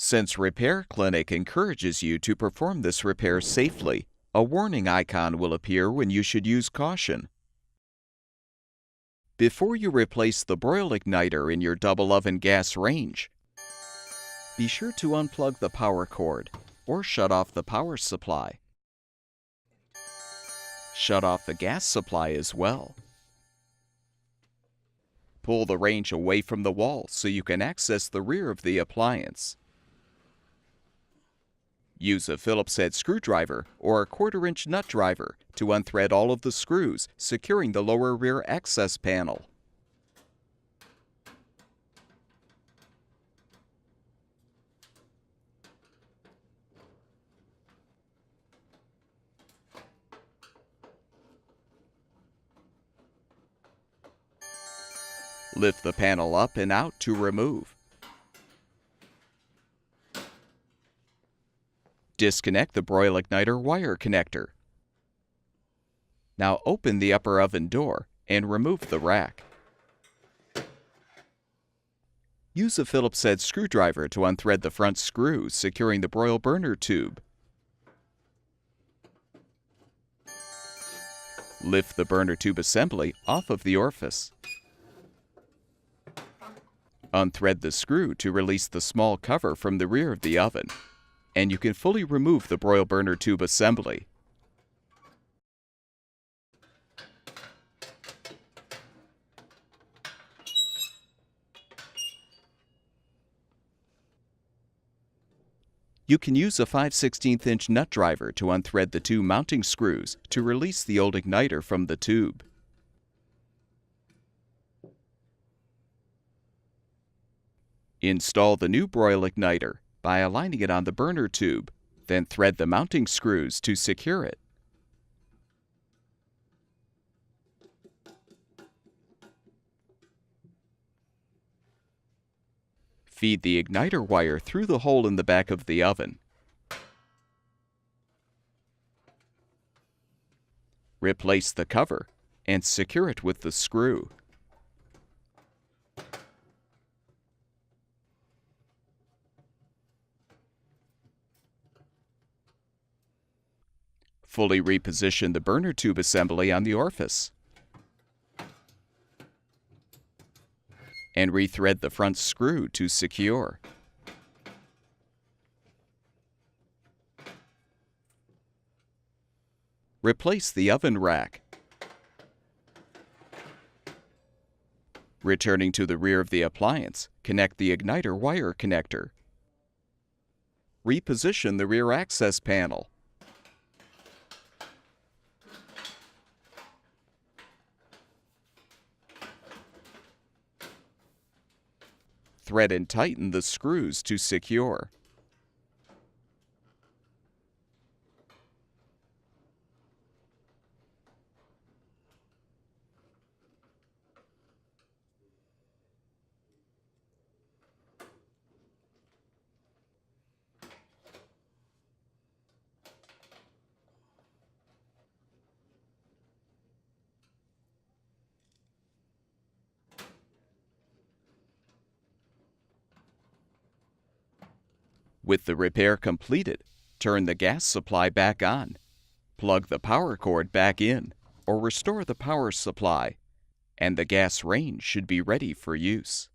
Since Repair Clinic encourages you to perform this repair safely, a warning icon will appear when you should use caution. Before you replace the broil igniter in your double oven gas range, be sure to unplug the power cord or shut off the power supply. Shut off the gas supply as well. Pull the range away from the wall so you can access the rear of the appliance. Use a Phillips head screwdriver or a 1/4-inch nut driver to unthread all of the screws, securing the lower rear access panel. Lift the panel up and out to remove. Disconnect the broil igniter wire connector. Now open the upper oven door and remove the rack. Use a Phillips head screwdriver to unthread the front screw, securing the broil burner tube. Lift the burner tube assembly off of the orifice. Unthread the screw to release the small cover from the rear of the oven, and you can fully remove the broil burner tube assembly. You can use a 5/16" nut driver to unthread the 2 mounting screws to release the old igniter from the tube. Install the new broil igniter by aligning it on the burner tube, then thread the mounting screws to secure it. Feed the igniter wire through the hole in the back of the oven. Replace the cover and secure it with the screw. Fully reposition the burner tube assembly on the orifice. And rethread the front screw to secure. Replace the oven rack. Returning to the rear of the appliance, connect the igniter wire connector. Reposition the rear access panel. Thread and tighten the screws to secure. With the repair completed, turn the gas supply back on, plug the power cord back in, or restore the power supply, and the gas range should be ready for use.